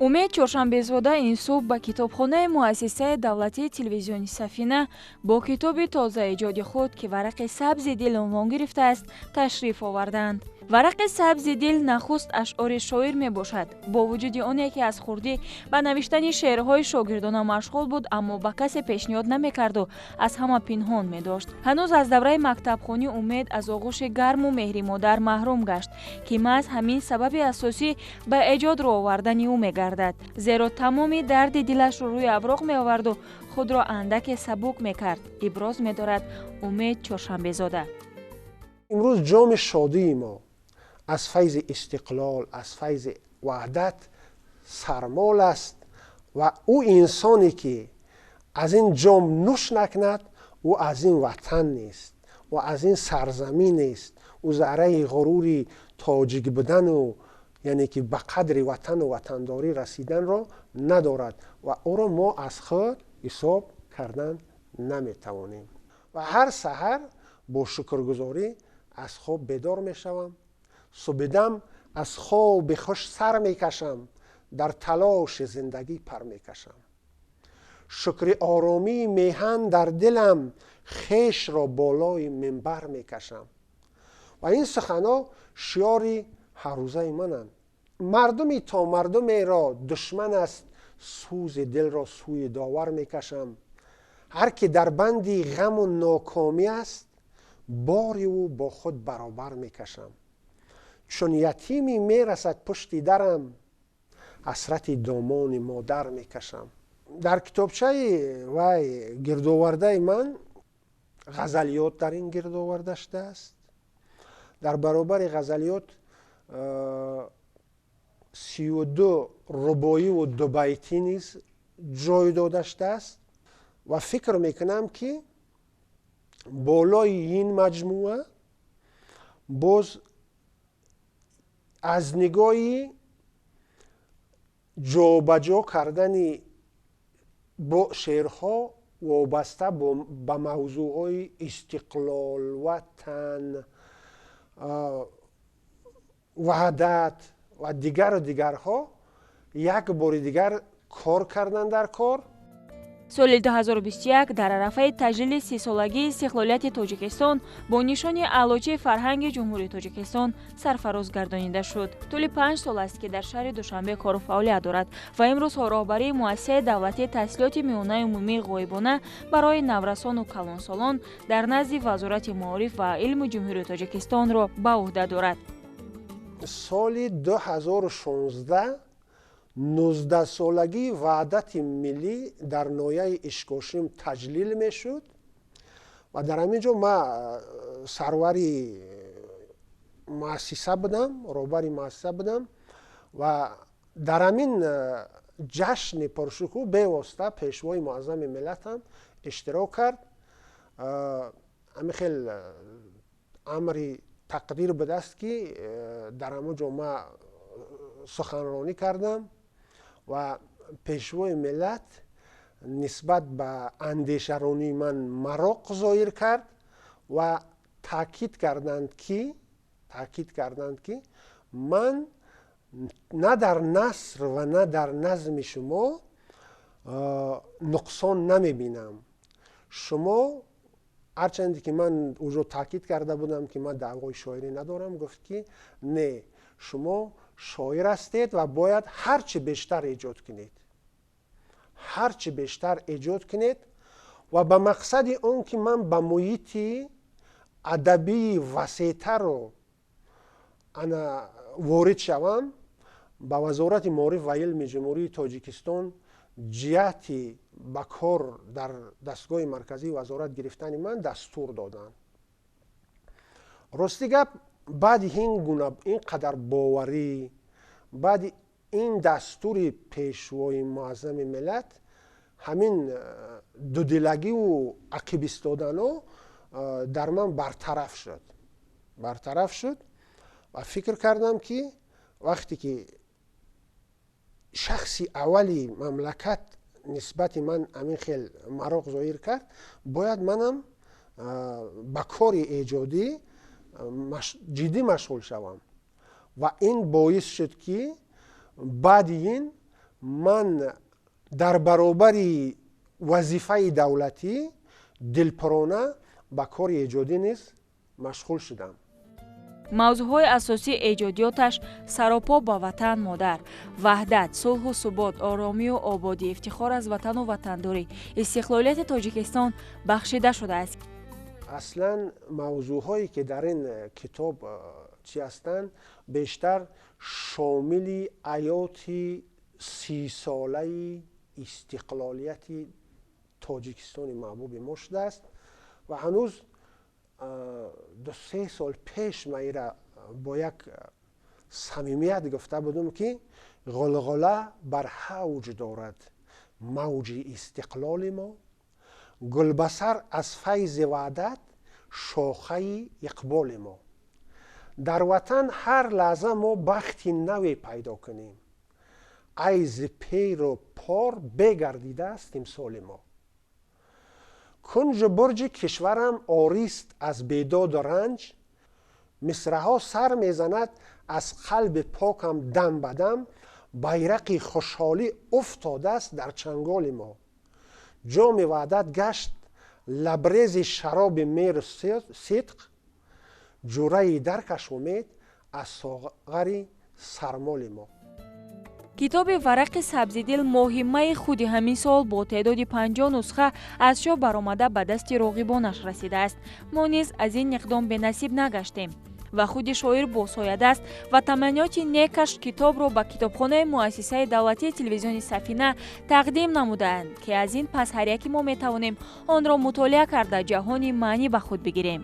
умед чоршанбезода ин субҳ ба китобхонаи муассисаи давлатии телевизиони Сафина бо китоби тозаиҷоди худ ки варақи сабзи дил унвон гирифтааст ташриф оварданд. варақи сабзи дил нахуст ашъори шоир мебошад. бо вуҷуди оне ки аз хурдӣ ба навиштани шеърҳои шогирдона машғул буд, аммо ба касе пешниҳод намекарду аз ҳама пинҳон медошт. ҳанӯз аз давраи мактабхонӣ умед аз оғӯши гарму меҳри модар маҳрум гашт ки маҳз ҳамин сабаби асосӣ ба эҷод роҳ овардани ӯ мегардад. зеро тамоми дарди дилашро рӯи авроқ меоварду худро андаке сабук мекард. иброз медорад умед чоршанбезода. имрӯз ҷоми шодии мо аз файзи истиқлол, аз файзи ваҳдат сармол аст ва ӯ инсоне ки аз ин ҷом нӯш накунад, ӯ аз ин ватан нест, ӯ аз ин сарзамин нест, ӯ зарраи ғурури тоҷик будану яъне ки ба қадри ватану ватандорӣ расиданро надорад ва ӯро мо аз худ ҳисоб кардан наметавонем. ва ҳар саҳар бо шукргузорӣ аз хоб бедор мешавам, субидам аз хоби хуш сар мекашам, дар талоши зиндагӣ пар мекашам. шукри оромии меҳан дар дилам, хешро болои минбар мекашам. ва ин суханҳо шиёри ҳаррӯзаи мананд. мардуми то мардумеро душман аст, сӯзи дилро сӯи довар мекашам. ҳар ки дар банди ғаму нокомӣ аст, бори ӯ бо худ баробар мекашам. чун ятимӣ мерасад пушти дарам, ҳасрати домони модар мекашам. дар китобчаи вай гирдовардаи ман ғазалиёт дар ин гирдоварда шудааст. дар баробари ғазалиёт 32 рубоиву дубайтӣ низ ҷой дода шудааст ва фикр мекунам ки болои ин маҷмӯа боз аз нигоҳи ҷобаҷо кардани бо шеърҳо вобаста ба мавзӯъҳои истиқлол, ватан, ваҳдат ва дигару дигарҳо як бори дигар кор кардан дар кор. соли 2021 дар арафаи таҷлили 30-солагии истиқлолияти тоҷикистон бо нишони аълочаи фарҳанги ҷумҳурии тоҷикистон сарфароз гардонида шуд. тӯли 5 сол аст ки дар шаҳри душанбе кору фаъолият дорад ва имрӯзҳо роҳбарии муассисаи давлатии таҳсилоти миёнаи умумии ғоибона барои наврасону калонсолон дар назди вазорати маориф ва илму ҷумҳурии тоҷикистонро ба уҳда дорад. соли 2016 19-солагии ваҳдати миллӣ дар ноҳияи ишкошим таҷлил мешуд ва дар ҳамин ҷо ман сарвари муассиса будам, роҳбари муассиса будам ва дар ҳамин ҷашни пуршукӯҳ бевосита пешвои муаззами миллат ҳам иштирок кард. ҳамин хел амри тақдир будааст ки дар ҳамон ҷо ман суханронӣ кардам ва пешвои миллат нисбат ба андешаронии ман мароқ зоҳир кард ва таъкид карданд ки ман на дар наср ва на дар назми шумо нуқсон намебинам. шумо ҳарчанде ки ман уҷо таъкид карда будам ки ман даъвои шоирӣ надорам, гуфт ки не, шумо шоир ҳастед ва бояд ҳарчи бештар эҷод кунед, ҳарчи бештар эҷод кунед ва ба мақсади он ки ман ба муҳити адабии васеътаро ана ворид шавам, ба вазорати маориф ва илми ҷумҳурии тоҷикистон ҷиҳати ба кор дар дастгоҳи марказии вазорат гирифтани ман дастур доданд. рости гап баъди ин қадар боварӣ, баъди ин дастури пешвои муаззами миллат, ҳамин дудилагиву ақиб истоданҳо дар ман бартараф шуд ва фикр кардам ки вақте ки шахси аввали мамлакат нисбати ман ҳамин хел мароқ зоҳир кард, бояд манам ба кори эҷодӣ ҷиддӣ машғул шавам ва ин боис шуд ки баъди ин من در برابر وظیفه دولتی دلپرانه به کار ایجادی نیز مشغول شدم. мавзӯъҳои асосии эҷодиёташ саропо ба ватан модар, ваҳдат, сулҳу субот, оромию ободӣ, ифтихор аз ватану ватандорӣ, истиқлолияти Тоҷикистон бахшида шудааст. اصلا موضوعهایی که در این کتاب چی هستند بیشتر شامل حیات 30 ساله استقلالیت تاجیکستان محبوب ما شده است و هنوز 2-3 سال پیش من را با یک صمیمیت گفته بودم که غلغله بر اوج دارد موج استقلال ما، گلبسر از فیض وحدت شاخه اقبال ما. در وطن هر لحظه ما بختی نوی پیدا کنیم. ایز پیر و پار بگردیده است امسال ما. کنج برج کشورم آریست از بیداد و رنج، مصرعها سر میزند از قلب پاکم دم بدم، بیرق خوشحالی افتاده است در چنگال ما. جام وحدت گشت لبریز شراب میر و صدق، جوره درکش امید از ساغر سرمال ما. کتاب ورق سبزیدل مهمه خودی همین سال با تعداد 50 نسخه از شو برآمده به دست راغبانش رسیده است. ما نیز از این اقدام به نصیب نگشتیم و خود شاعر باساید است و تمنیات نیکش کتاب را به کتابخانه مؤسسه دولتی تلویزیون سفینه تقدیم نمودند که از این پس هر یکی ما می توانیم آن را مطالعه کرده جهانی معنی به خود بگیریم.